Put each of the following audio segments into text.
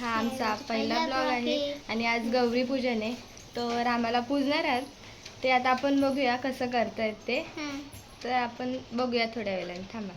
हा आमचा पहिला ब्लॉग आहे आणि आज गौरी पूजन आहे, तर आम्हाला पूजणार आहेत ते. आता आपण बघूया कसं करतायत ते, तर आपण बघूया थोड्या वेळाने. थांबा.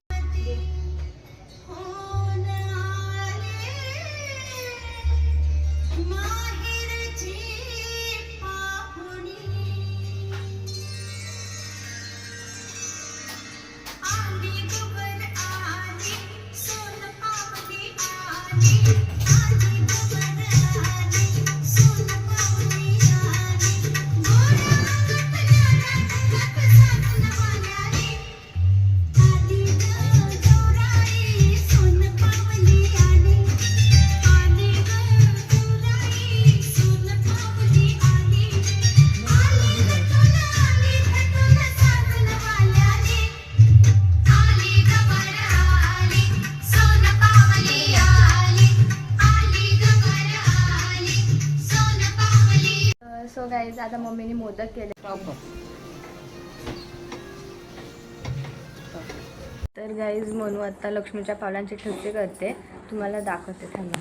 सो गाईज, आता मम्मीने मोदक केले. तर गाईज, म्हणू आता लक्ष्मीच्या पावलांची ठेवते करते, तुम्हाला दाखवते. थांबा.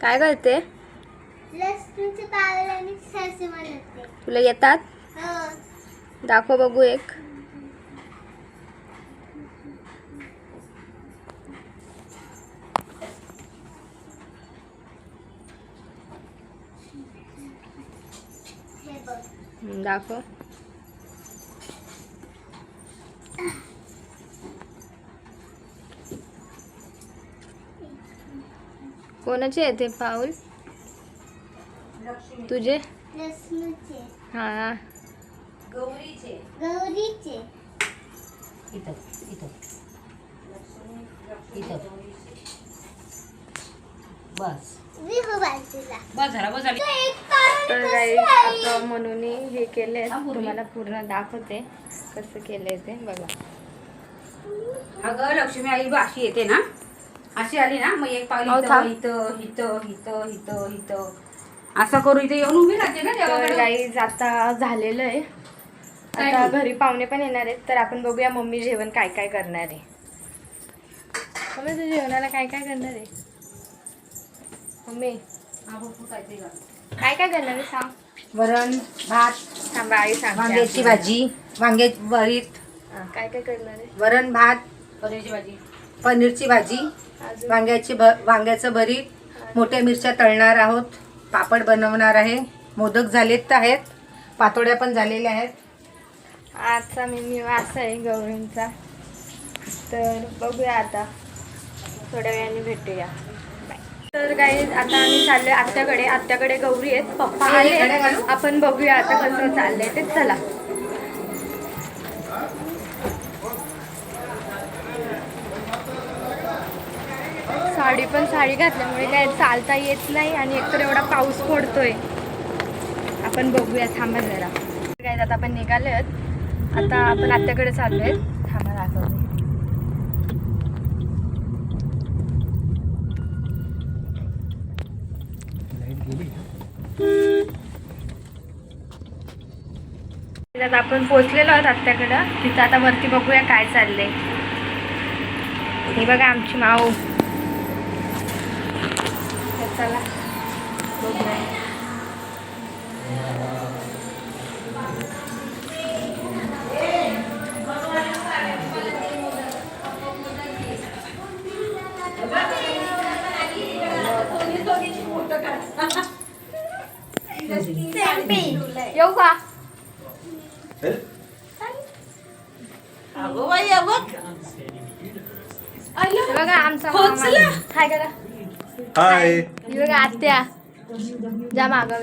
काय करते? लक्ष्मीच्या पावलांची ससे बनवते. तुला येतात? दाखव बघू एक. दाखव. कोणाचे आहे ते पाऊल? तुझे? लक्ष्मीचे. हा. गौरीचे. इथं बस झाला. तर गाईज, आता म्हणून हे केले, तुम्हाला पूर्ण दाखवते कसं केलंय ते बघा. अगं लक्ष्मी आई अशी येते ना, अशी आली ना, मग एक पाऊल इथं इथं इथं इथं इथं असं करू, इथे येऊन उभी राहते ना. तर गाईज, आता झालेलं आहे. आता घरी पाहुणे पण येणार आहेत, तर आपण बघूया मम्मी जेवण काय काय करणार आहे. मम्मी, तू जेवणाला काय काय करणार आहे? मम्मी काय काय करणार आहे सांग. वरण भात, थांबा, आई सांग. वांग्याची भाजी, वांग्याची भरीत. काय काय करणार आहे? वरण भात, पनीरची भाजी, वांग्याचं भरीत, मोठ्या मिरच्या तळणार आहोत, पापड बनवणार आहे, मोदक झालेत आहेत, पातोड्या पण झालेल्या आहेत. आजचा मेन्यू असा आहे गौरींचा. तर बघूया, आता थोड्या वेळाने भेटूया. तर गाईज, आता आम्ही चाललोय आत्याकडे. आत्याकडे गौरी आहेत, पप्पा आले, आपण बघूया आता कसं चाललंय ते. चला. साडी घातल्यामुळे काय चालता येत नाही, आणि एकतर एवढा पाऊस पडतोय. आपण बघूया, थांबा जरा. गाईज, आता आपण निघाले आहेत. आता आपण आत्याकडे चाललोय. थांबा, दाखवते. आता आपण पोहोचलेलो आहोत आत्याकडं. तिथं आता वरती बघूया काय चाललंय. हे बघा आमची माऊ. चला बघूया. येऊ का? बघा आमचा काय करा. हाय. बघा आत्या जा मागा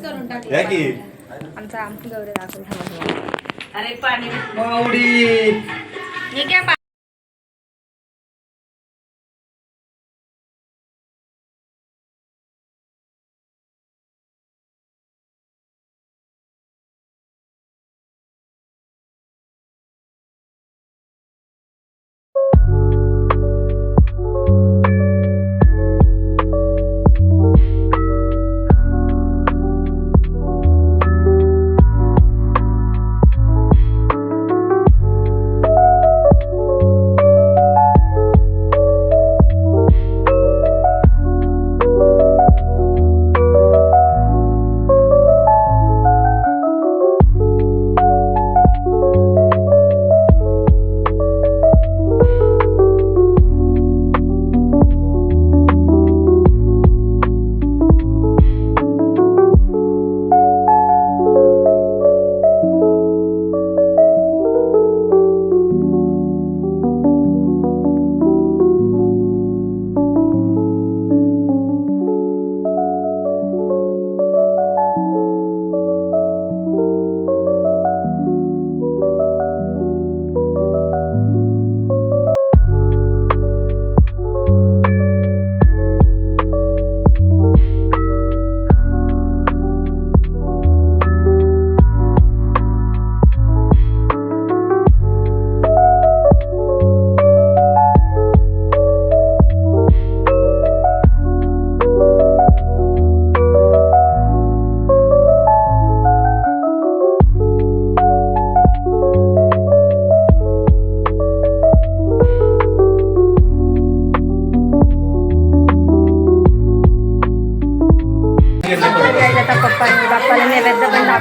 करून टाकली. आमचा आमची गौरी दाखवून. अरे पाणी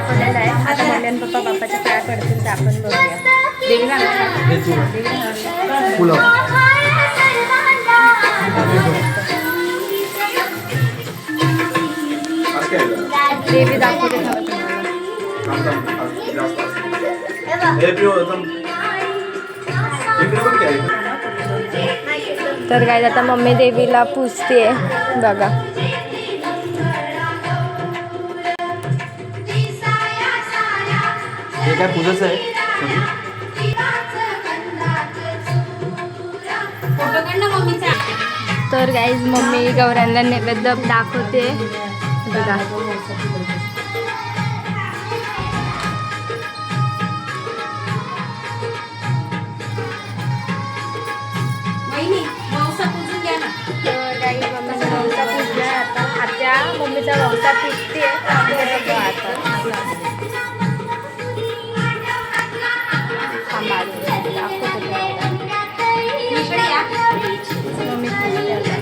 दाखवलेलं आहे. आता मम्मी आणि पप्पा बाप्पाच्या पाया पडतील तर आपण बघूया. देवीला देवी दाखवते थोडं तुम्हाला. तर काय आता मम्मी देवीला पूजते बघा. हे काय पूजाच आहे. तर गाईज मम्मी गौऱ्यांना नैवेद्य दाखवते बघा. तर गाईज मम्मीचा वंसा पूजला आता. आत्या मम्मीचा वंसा पूजते आता. सांभाळून दाखवते तुम्हाला. मम्मी पूजते आता.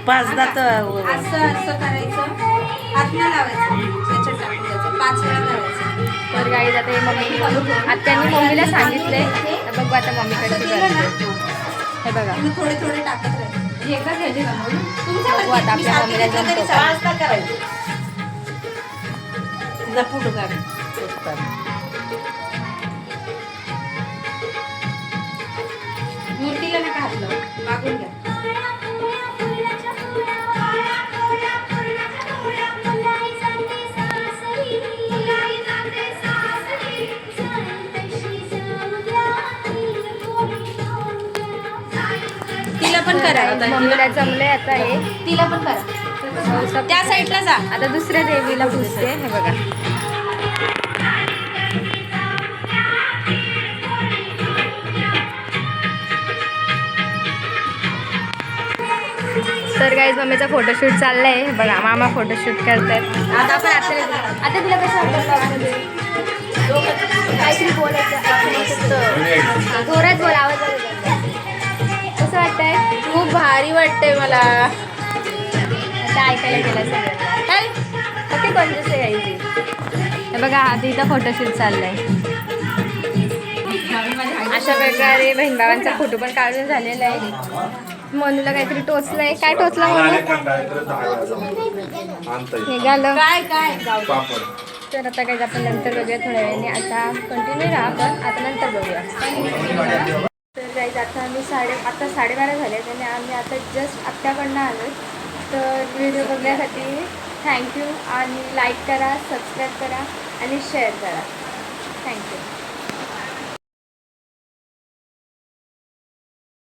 पाच दात तर गाई आता हे मम्मी आत्यांनी मम्मीला सांगितलंय. तर बघू आता मम्मीकडे करते. हे बघा थोडे थोडे टाकत राहील. बघू आता आपल्या मम्मीला जमतो का. फोटो काढ. मूर्तीला नका हातलं मागून घ्या. तिला पण करा. मम्मीला जमलंय आता हे. तिला पण करा. त्या साईडला जा. आता दुसऱ्या देवीला पूजते. हे बघा तर गाईज मम्मीचा फोटोशूट चाललाय. हे बघा मामा फोटोशूट करतायत. आता आपण आता तुला कसं वाटतं. काहीतरी बोलायचं थोडंच बोल. आवाज कसं वाटतंय. खूप भारी वाटतंय मला. आता ऐकायला गेलं सगळं. ओके कोणतेच आहे गाईज. हे बघा आधी इथं फोटोशूट चाललाय. अशा प्रकारे बहीण भावांचा फोटो पण काढून झालेला आहे. मनूला काहीतरी टोचलंय. काय टोचलं म्हणून निघालं काय तर आता काही आपण नंतर बघूया थोड्या वेळाने. आता कंटिन्यू राहा पण आता नंतर बघूया. तर जायचं आता आम्ही 12:30 झाले आणि आम्ही आता जस्ट आत्याकडनं आलो. तर व्हिडिओ बघण्यासाठी थँक्यू आणि लाईक करा, सबस्क्राईब करा आणि शेअर करा. थँक्यू.